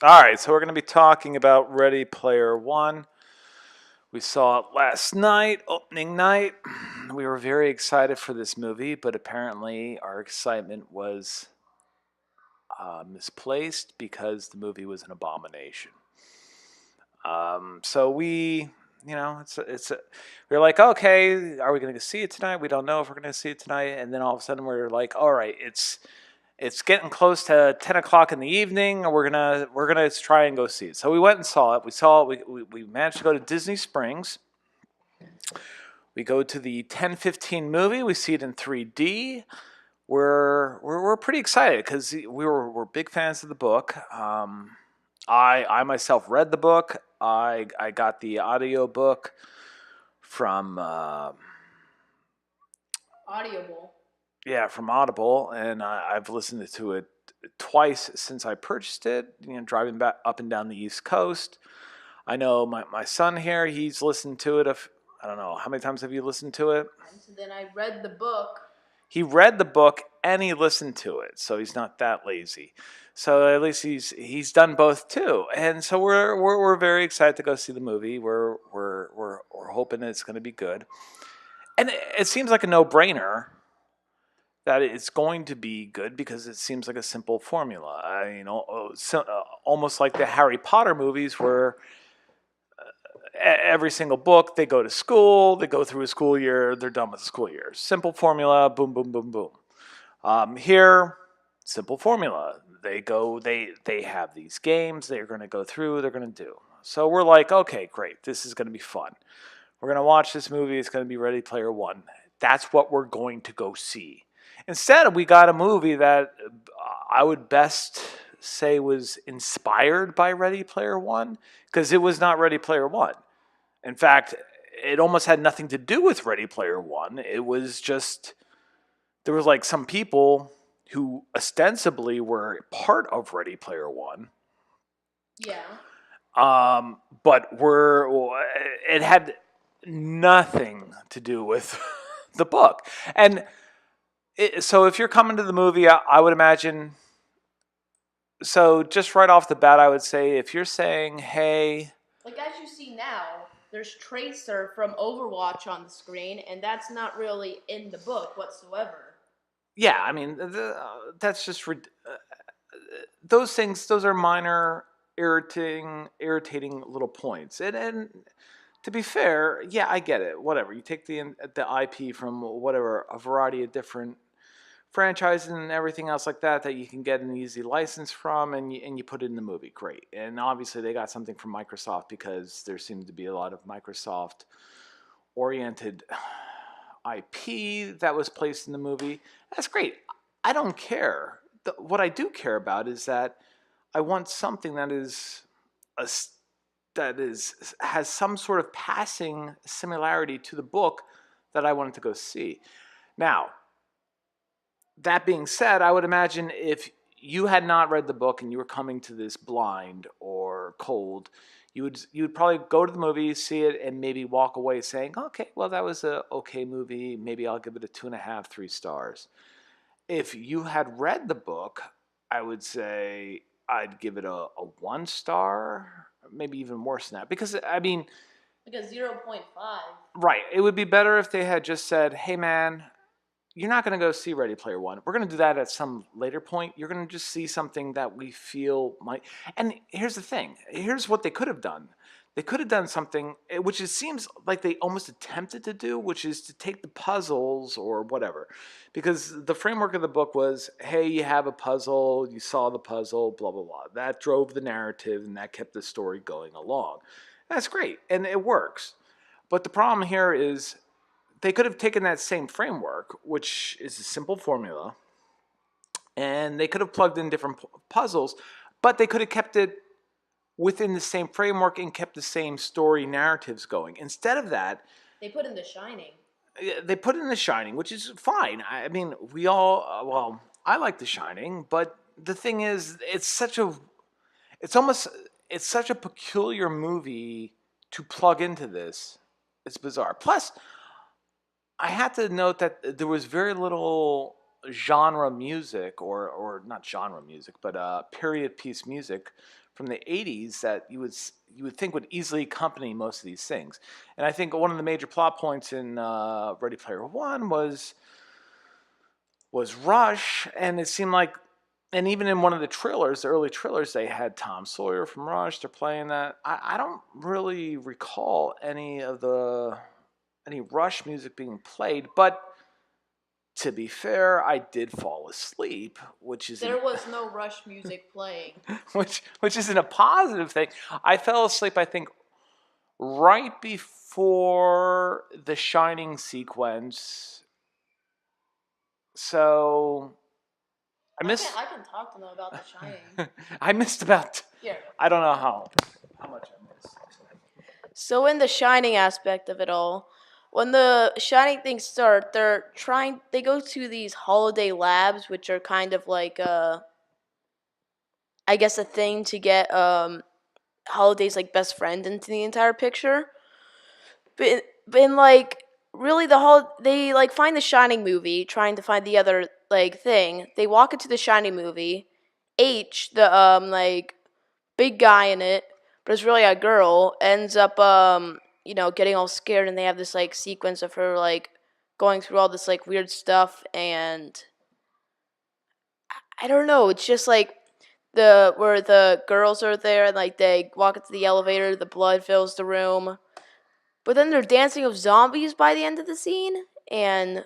All right, so we're going to be talking about Ready Player One. We saw it last night, opening night. We were very excited for this movie, but apparently our excitement was misplaced because the movie was an abomination. So we're like, okay, are we going to see it tonight? We don't know if we're going to see it tonight. And then all of a sudden we're like, all right, it's getting close to 10 o'clock in the evening. We're gonna try and go see it. So we went and saw it. We saw it. We managed to go to Disney Springs. We go to the 10:15 movie. We see it in 3D. We're pretty excited because we're big fans of the book. I myself read the book. I got the audio book from Audible. yeah, from Audible, and I've listened to it twice since I purchased it. Driving back up and down the East Coast. I know my son here. He's listened to it. I don't know how many times have you listened to it. And so then I read the book. He read the book and he listened to it, so he's not that lazy. So at least he's done both too, and so we're very excited to go see the movie. We're hoping it's going to be good, and it seems like a no brainer that it's going to be good because it seems like a simple formula. Almost like the Harry Potter movies, where every single book they go to school, they go through a school year, they're done with the school year. Simple formula, boom, boom, boom, boom. Here, simple formula. They have these games. They're going to go through. They're going to do. So we're like, okay, great. This is going to be fun. We're going to watch this movie. It's going to be Ready Player One. That's what we're going to go see. Instead, we got a movie that I would best say was inspired by Ready Player One because it was not Ready Player One. In fact, it almost had nothing to do with Ready Player One. It was just there was like some people who ostensibly were part of Ready Player One, Yeah. but were it had nothing to do with the book. And so if you're coming to the movie, I would imagine. So just right off the bat, I would say if you're saying, "Hey," Like as you see now, there's Tracer from Overwatch on the screen, and that's not really in the book whatsoever. yeah, I mean that's just those things. Those are minor, irritating little points. And to be fair, yeah, I get it. Whatever you take the IP from whatever a variety of different franchises and everything else like that you can get an easy license from, and you put it in the movie. Great. And obviously they got something from Microsoft because there seemed to be a lot of Microsoft oriented IP that was placed in the movie. That's great. I don't care. What I do care about is that I want something a, that is has some sort of passing similarity to the book that I wanted to go see. Now, that being said, I would imagine if you had not read the book and you were coming to this blind or cold, you would probably go to the movie, see it, and maybe walk away saying, "Okay, well that was a okay movie. Maybe I'll give it a two and a half, 3 stars." If you had read the book, I would say I'd give it a 1 star, maybe even worse than that. Because I mean, Like a 0.5. right, it would be better if they had just said, "Hey, man, you're not going to go see Ready Player One. We're going to do that at some later point. You're going to just see something that we feel might." And here's the thing. Here's what they could have done. They could have done something, which it seems like they almost attempted to do, which is to take the puzzles or whatever, because the framework of the book was, hey, you have a puzzle, you saw the puzzle, blah blah blah. That drove the narrative and that kept the story going along. That's great, and it works. But the problem here is they could have taken that same framework, which is a simple formula, and they could have plugged in different puzzles, but they could have kept it within the same framework and kept the same story narratives going. Instead of that, They put in The Shining. they put in The Shining, which is fine. I mean, we all, well, I like The Shining, but the thing is, it's almost, it's such a peculiar movie to plug into this. It's bizarre. Plus, I had to note that there was very little genre music, or not genre music, but period piece music from the 80s that you would think would easily accompany most of these things. And I think one of the major plot points in Ready Player One was Rush, and it seemed like, and even in one of the trailers, the early trailers, they had Tom Sawyer from Rush. They're playing that. I don't really recall any Rush music being played, but to be fair, I did fall asleep, There was no Rush music playing. which isn't a positive thing. I fell asleep, I think, right before the Shining sequence. So I missed. I can talk to them about The Shining. I missed about. Here. I don't know how much I missed. So in the Shining aspect of it all, when the Shining things start, they go to these holiday labs, which are kind of like I guess a thing to get Holiday's like best friend into the entire picture. But in like really they like find the Shining movie, trying to find the other like thing. They walk into the Shining movie. H, the like big guy in it, but it's really a girl, ends up getting all scared, and they have this like sequence of her like going through all this like weird stuff, and I don't know, it's just like where the girls are there and like they walk into the elevator, the blood fills the room. But then they're dancing with zombies by the end of the scene, and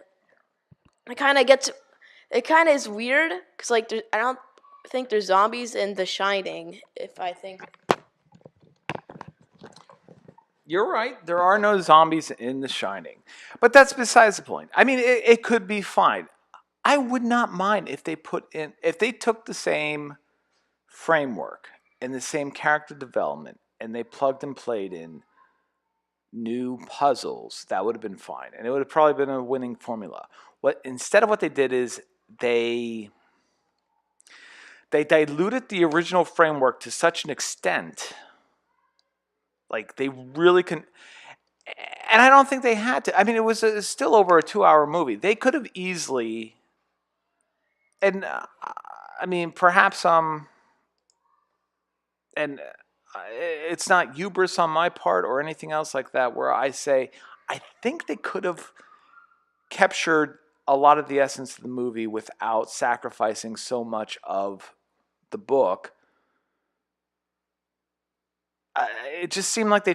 it kind of is weird because like I don't think there's zombies in The Shining. If I think You're right. There are no zombies in The Shining, but that's besides the point. I mean, it could be fine. I would not mind if they took the same framework and the same character development and they plugged and played in new puzzles. That would have been fine, and it would have probably been a winning formula. Instead of what they did is they diluted the original framework to such an extent, like they really can. And I don't think they had to. I mean, it was still over a 2-hour movie. They could have easily, and I mean, perhaps and it's not hubris on my part or anything else like that, where I say I think they could have captured a lot of the essence of the movie without sacrificing so much of the book. It just seemed like they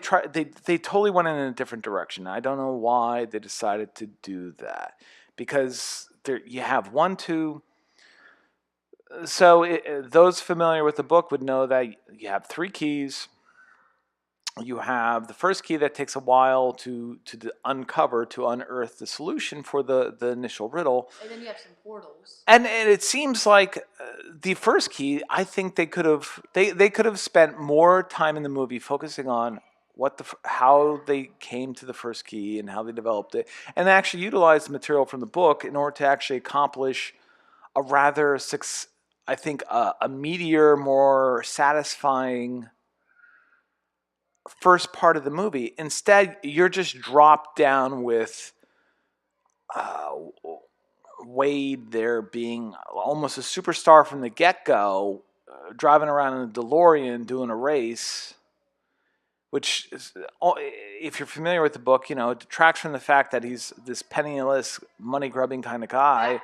totally went in a different direction. I don't know why they decided to do that, because you have one, two. So those familiar with the book would know that you have 3 keys. You have the first key that takes a while to uncover, to unearth the solution for the initial riddle. And then you have some portals. And it seems like the first key, I think they could have spent more time in the movie focusing on how they came to the first key and how they developed it, and actually utilize the material from the book in order to actually accomplish a rather, I think, a meatier, more satisfying first part of the movie. Instead, you're just dropped down with Wade there being almost a superstar from the get-go, driving around in a DeLorean doing a race, which is, if you're familiar with the book, it detracts from the fact that he's this penniless, money-grubbing kind of guy.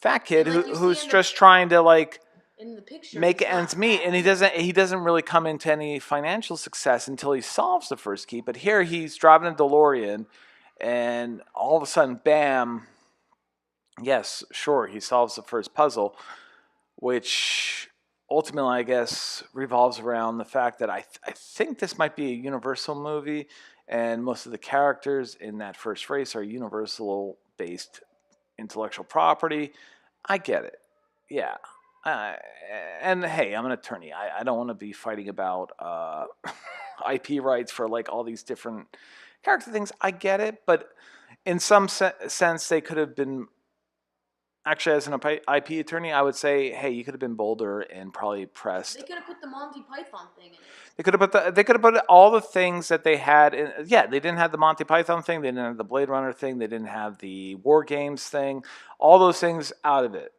Fat kid who's just trying to like in the picture, make ends meet, and he doesn't really come into any financial success until he solves the first key. But here he's driving a DeLorean, and all of a sudden, bam! Yes, sure, he solves the first puzzle, which ultimately, I guess, revolves around the fact that I think this might be a Universal movie, and most of the characters in that first race are Universal-based intellectual property. I get it, yeah. And hey, I'm an attorney. I don't want to be fighting about IP rights for like all these different character things. I get it, but in some sense, they could have been. Actually, as an IP attorney, I would say, hey, you could have been bolder and probably pressed. They could have put the Monty Python thing in it. They could have put all the things that they had in. Yeah, they didn't have the Monty Python thing. They didn't have the Blade Runner thing. They didn't have the War Games thing. All those things out of it.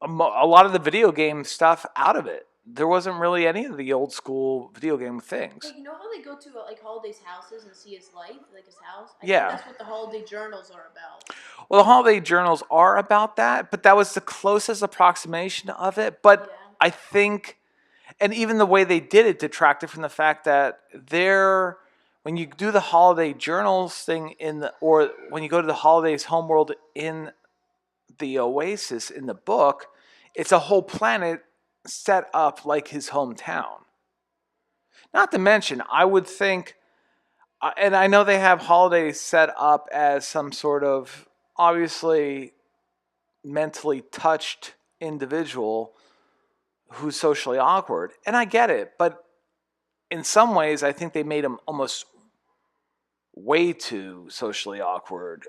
A lot of the video game stuff out of it. there wasn't really any of the old school video game things. Hey, you know how they go to like Holiday's houses and see his life, like his house? I think Yeah. that's what the Holiday journals are about. Well, the holiday journals are about that, but that was the closest approximation of it. But Yeah. I think, and even the way they did it detracted from the fact that when you do the holiday journals thing or when you go to the holidays homeworld in the Oasis in the book, it's a whole planet set up like his hometown. Not to mention, I would think, and I know they have holidays set up as some sort of obviously mentally touched individual who's socially awkward, and I get it, but in some ways, I think they made him almost way too socially awkward,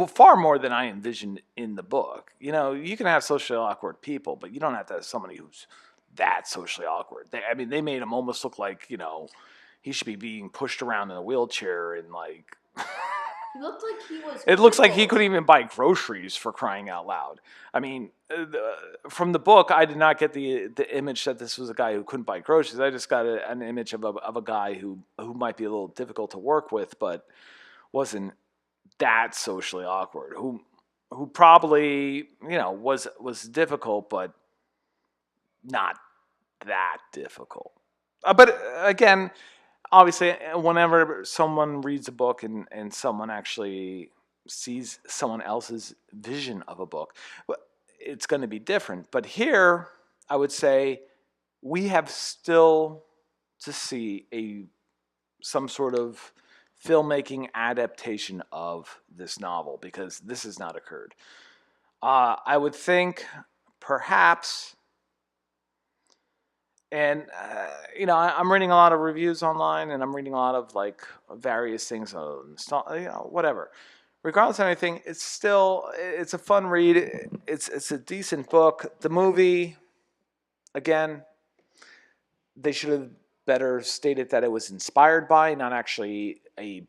far more than I envisioned in the book. You know, you can have socially awkward people, but you don't have to have somebody who's that socially awkward. They made him almost look like, he should be being pushed around in a wheelchair and like. He looked like he was. It looks like he crippled. couldn't even buy groceries, for crying out loud. I mean, from the book, I did not get the image that this was a guy who couldn't buy groceries. I just got an image of a guy who might be a little difficult to work with, but wasn't that socially awkward. Who probably was difficult, but not that difficult. But again, obviously, whenever someone reads a book and someone actually sees someone else's vision of a book, it's going to be different. But here, I would say we have still to see some sort of filmmaking adaptation of this novel, because this has not occurred. I would think perhaps. And I'm reading a lot of reviews online, and I'm reading a lot of like various things, whatever. Regardless of anything, it's a fun read. It's a decent book. The movie, again, they should have better stated that it was inspired by, not actually a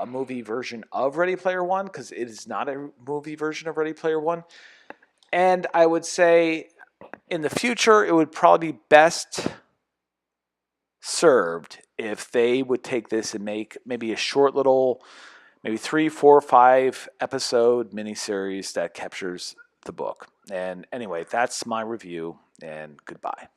movie version of Ready Player One, because it is not a movie version of Ready Player One. And I would say, in the future, it would probably be best served if they would take this and make maybe a short little, maybe 3, 4, 5 episode miniseries that captures the book. And anyway, that's my review, and goodbye.